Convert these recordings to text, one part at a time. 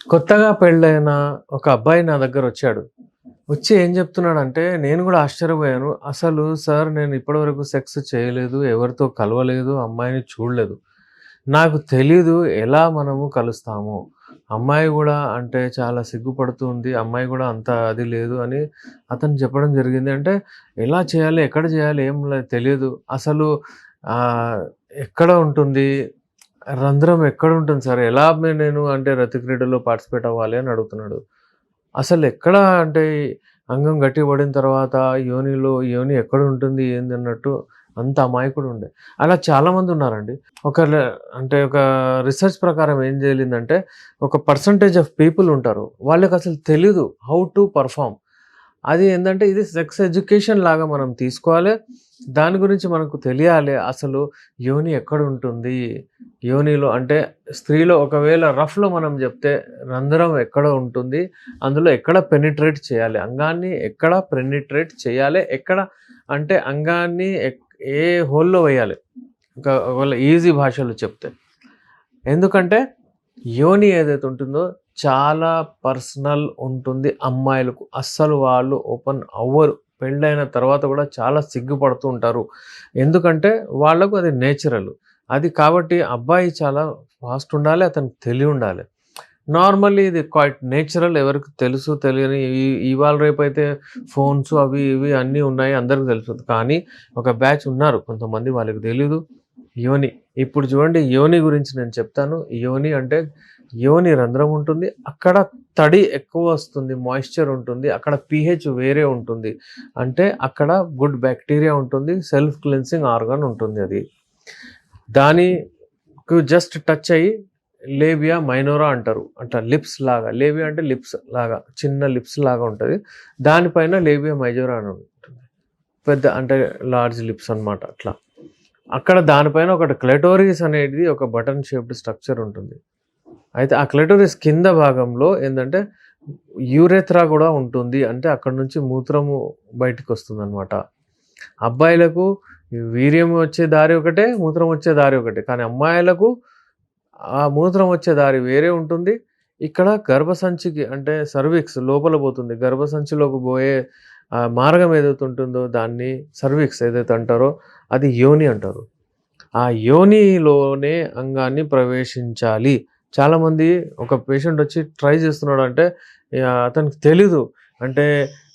కొత్తగా పెళ్ళైన ఒక అబ్బాయి నా దగ్గరొచ్చాడు. వచ్చి ఏం చెప్తున్నాడంటే, నేను గూడా ఆశ్చర్యపోయాను. అసలు సార్ నేను ఇప్పటివరకు సెక్స్ చేయలేదు, ఎవరితో కలవలేదు, అమ్మాయిని చూడలేదు. నాకు తెలీదు ఎలా మనము కలుస్తామో. అమ్మాయి గూడా అంటే చాలా సిగ్గుపడుతూ ఉంది. అమ్మాయి గూడా అంత అది లేదు అని అతను చెప్పడం జరిగింది. అంటే ఎలా చేయాలి? ఎక్కడ చేయాలి? ఏం తెలీదు. అసలు ఆహ్, ఎక్కడ ఉంటుంది? రంధ్రం ఎక్కడుంటుంది సార్? ఎలా నేను అంటే రతి క్రీడలో పార్టిసిపేట్ అవ్వాలి అని అడుగుతున్నాడు. అసలెక్కడ అంటే అంగం గట్టిగ పడిన తర్వాత యోని ఎక్కడుంటుంది ఏందన్నట్టు అంత అమాయకుడుండే. అలా చాలామందున్నారండి. అంటే ఒక రిసర్చ్ ప్రకారం ఏం తేలిందంటే ఒక పర్సెంటేజ్ ఆఫ్ పీపుల్ ఉంటారు. వాళ్ళకసలు తెలీదు హౌ టు పెర్ఫార్మ్. అది ఏందంటే ఇది సెక్స్ ఎడ్యుకేషన్ లాగా మనం తీసుకోవాలి. దాని గురించి మనకు తెలియాలి. అసలు యోని ఎక్కడుంటుంది? యోనిలో అంటే స్త్రీలో ఒకవేళ రఫ్‌లో మనం జెప్తే రంధ్రం ఎక్కడ ఉంటుంది? అందులో ఎక్కడ పెనిట్రేట్ చేయాలి? అంగాన్ని ఎక్కడ పెనిట్రేట్ చేయాలి? ఎక్కడ అంటే అంగాన్ని ఏ హోల్‌లో వేయాలి? ఒకవేళ ఈజీ భాషలో చెప్తే. ఎందుకంటే యోని ఏదైతే ఉంటుందో చాలా పర్సనల్ ఉంటుంది అమ్మాయిలకు. అస్సలు వాళ్ళు ఓపెన్ అవ్వరు. పెళ్ళైన తర్వాత గూడా చాలా సిగ్గుపడుతూ ఉంటారు. ఎందుకంటే వాళ్ళకు అది నేచురల్. అది కాబట్టి అబ్బాయి చాలా ఫాస్ట్ ఉండాలి. అతనికి తెలివుండాలి. నార్మల్లీ ఇది క్వైట్ నేచురల్ ఎవరికి తెలుసు తెలియని ఇవాళ రేపైతే ఫోన్స్ అవి ఇవి అన్నీ ఉన్నాయి. అందరికి తెలుసు. కానీ ఒక బ్యాచ్ ఉన్నారు కొంతమంది వాళ్ళకి తెలీదు. యోని. ఇప్పుడు చూడండి యోని గురించి నేను చెప్తాను. యోని అంటే యోని రంధ్రం ఉంటుంది. అక్కడ తడి ఎక్కువ వస్తుంది. మాయిశ్చర్ ఉంటుంది. అక్కడ పీహెచ్ వేరే ఉంటుంది. అంటే అక్కడ గుడ్ బాక్టీరియా ఉంటుంది. సెల్ఫ్ క్లెన్సింగ్ ఆర్గాన్ ఉంటుంది అది. దానికి జస్ట్ టచ్ అయ్యి లేబియా మైనోరా అంటారు. అట్లా లిప్స్ లాగా. లేబియా అంటే లిప్స్ లాగా. చిన్న లిప్స్ లాగా ఉంటది. దానిపైన లేబియా మైజోరా అని ఉంటుంది. పెద్ద అంటే లార్జ్ లిప్స్ అన్నమాట అట్లా. అక్కడ దానిపైన ఒకటి క్లెటోరిస్ అనేది ఒక బటన్ షేప్డ్ స్ట్రక్చర్ ఉంటుంది. అయితే ఆ క్లెటోరిస్ కింద భాగంలో ఏందంటే యూరెథ్రా గూడా ఉంటుంది. అంటే అక్కడి నుంచి మూత్రము బయటికొస్తుందనమాట. అబ్బాయిలకు వీర్యం వచ్చే దారి ఒకటే, మూత్రం వచ్చే దారి ఒకటే. కానీ అమ్మాయిలకు ఆ మూత్రం వచ్చే దారి వేరే ఉంటుంది. ఇక్కడ గర్భసంచికి అంటే సర్విక్స్ లోపల పోతుంది. గర్భసంచిలోకి పోయే మార్గం ఏదైతే ఉంటుందో దాన్ని సర్విక్స్ ఏదైతే అంటారో అది యోని అంటారు. ఆ యోనిలోనే అంగాన్ని ప్రవేశించాలి. చాలామంది ఒక పేషెంట్ వచ్చి ట్రై చేస్తున్నాడంటే అతనికి తెలీదు. అంటే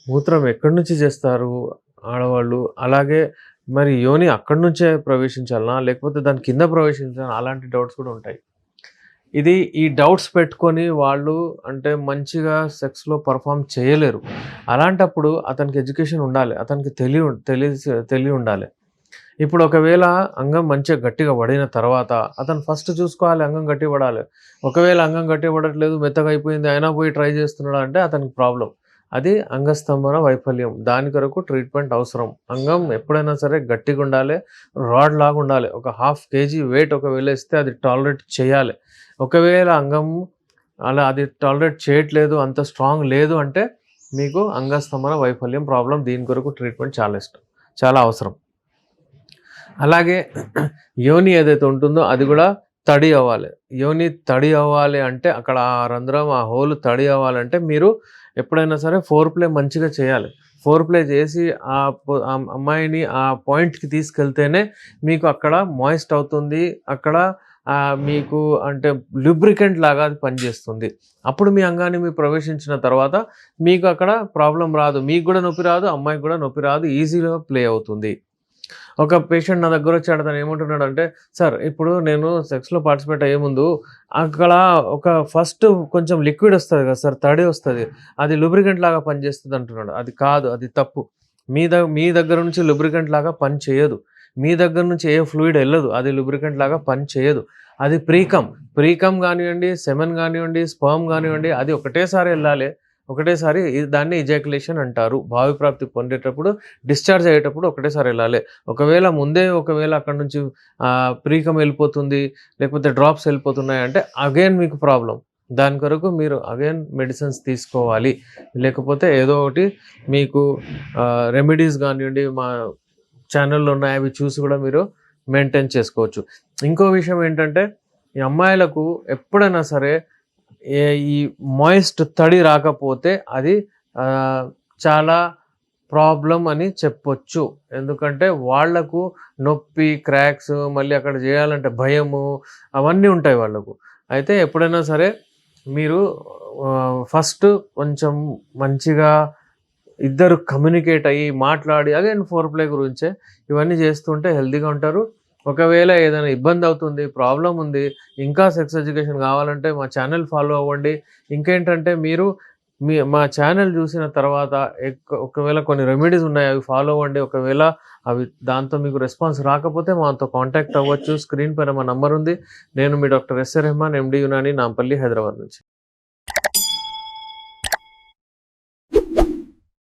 మూత్రం ఎక్కడి నుంచి చేస్తారు ఆడవాళ్ళు? అలాగే మరి యోని అక్కడి నుంచే ప్రవేశించాలనా? లేకపోతే దాని కింద ప్రవేశించాలా? అలాంటి డౌట్స్ కూడా ఉంటాయి. ఈ డౌట్స్ పెట్టుకొని వాళ్ళు అంటే మంచిగా సెక్స్‌లో పెర్ఫార్మ్ చేయలేరు. అలాంటప్పుడు అతనికి ఎడ్యుకేషన్ ఉండాలి. అతనికి తెలియుండాలి. ఇప్పుడు ఒకవేళ అంగం మంచిగా గట్టిగా పడిన తర్వాత అతను ఫస్ట్ చూసుకోవాలి అంగం గట్టిగా పడాలి. ఒకవేళ అంగం గట్టిగా పడట్లేదు, మెత్తగా అయిపోయింది అయినా పోయి ట్రై చేస్తున్నాడు అంటే అతనికి ప్రాబ్లమ్. అది అంగస్తంభన వైఫల్యం. దాని కొరకు ట్రీట్మెంట్ అవసరం. అంగం ఎప్పుడైనా సరే గట్టిగుండాలి, రాడ్ లాగా ఉండాలి. ఒక హాఫ్ కేజీ వెయిట్ ఒకవేళ ఇస్తే అది టాలరేట్ చేయాలి. ఒకవేళ అంగం అలా అది టాలరేట్ చేయట్లేదు, అంత స్ట్రాంగ్ లేదు అంటే మీకు అంగస్తంభన వైఫల్యం ప్రాబ్లమ్. దీని కొరకు ట్రీట్మెంట్ చాలా అవసరం. అలాగే యోని ఏదైతే ఉంటుందో అది గూడా తడి అవ్వాలి. యోని తడి అవ్వాలి అంటే అక్కడ ఆ రంధ్రం, ఆ హోల్ తడి అవ్వాలంటే మీరు ఎప్పుడైనా సరే ఫోర్ ప్లే మంచిగా చేయాలి. ఫోర్ ప్లే చేసి ఆ అమ్మాయిని ఆ పాయింట్‌కి తీసుకెళ్తేనే మీకు అక్కడ మాయిస్ట్ అవుతుంది. అక్కడ మీకు అంటే లూబ్రికెంట్ లాగా అది పనిచేస్తుంది. అప్పుడు మీ అంగాన్ని మీరు ప్రవేశించిన తర్వాత మీకు అక్కడ ప్రాబ్లమ్ రాదు. మీకు గూడా నొప్పి రాదు, అమ్మాయికి గూడా నొప్పి రాదు. ఈజీగా ప్లే అవుతుంది. ఒక పేషెంట్ నా దగ్గరొచ్చాడు. అతను ఏమంటున్నాడంటే, "సార్ ఇప్పుడు నేను సెక్స్‌లో పార్టిసిపేట్ అయ్యే ముందు అక్కడ ఒక ఫస్ట్ కొంచెం లిక్విడ్ ఒస్తది కదా సార్! తడి ఒస్తది. అది లూబ్రికెంట్ లాగా పనిచేస్తది" అంటున్నాడు. అది కాదు. అది తప్పు. మీ దగ్గర నుంచి లూబ్రికెంట్ లాగా పని చేయదు. మీ దగ్గర నుంచి ఏ ఫ్లూయిడ్ ఎళ్ళదు. అది లూబ్రికెంట్ లాగా పని చేయదు. అది ప్రీకమ్. ప్రీకమ్ గానియండి, సెమెన్ గానివ్వండి, స్పెర్మ్ గానివ్వండి అది ఒకటేసారి ఎళ్ళాలి. ఒకటేసారి దాన్ని ఎజాక్యులేషన్ అంటారు. భావి ప్రాప్తి పొందేటప్పుడు, డిశ్చార్జ్ అయ్యేటప్పుడు ఒకటేసారి ఎళ్ళాలి. ఒకవేళ అక్కడి నుంచి ప్రీకమ్ ఎళ్ళిపోతుంది, లేకపోతే డ్రాప్స్ ఎళ్ళిపోతున్నాయంటే అగైన్ మీకు ప్రాబ్లమ్. దాని కొరకు మీరు అగైన్ మెడిసిన్స్ తీసుకోవాలి. లేకపోతే ఏదో ఒకటి మీకు రెమెడీస్ గానియండి మా ఛానెల్‌లో ఉన్నాయి. అవి చూసి కూడా మీరు మెయింటైన్ చేసుకోవచ్చు. ఇంకో విషయం ఏంటంటే, ఈ అమ్మాయిలకు ఎప్పుడైనా సరే ఈ మాయిస్ట్ తడి రాకపోతే అది చాలా ప్రాబ్లమ్ అని చెప్పొచ్చు. ఎందుకంటే వాళ్ళకు నొప్పి, క్రాక్స్ మళ్ళీ అక్కడ చేయాలంటే భయము అవన్నీ ఉంటాయి వాళ్ళకు. అయితే ఎప్పుడైనా సరే మీరు ఫస్ట్ కొంచెం మంచిగా ఇద్దరు కమ్యూనికేట్ అయ్యి, మాట్లాడి అగైన్ ఫోర్ ప్లే గురించే ఇవన్నీ చేస్తుంటే హెల్తీగా ఉంటారు. ఒకవేళ ఏదైనా ఇబ్బందవుతుంది, ప్రాబ్లమ్ ఉంది, ఇంకా సెక్స్ ఎడ్యుకేషన్ కావాలంటే మా ఛానల్ ఫాలో అవ్వండి. ఇంకేంటంటే మీరు మా ఛానల్ చూసిన తర్వాత ఒకవేళ కొన్ని రెమెడీస్ ఉన్నాయి అవి ఫాలో అవ్వండి. ఒకవేళ అవి దాంతో మీకు రెస్పాన్స్ రాకపోతే మాతో కాంటాక్ట్ అవ్వచ్చు. స్క్రీన్ పైన మా నంబర్ ఉంది. నేను మీ డాక్టర్ ఎస్ రెహమాన్, ఎండి యునాని, నాంపల్లి, హైదరాబాద్ నుంచి.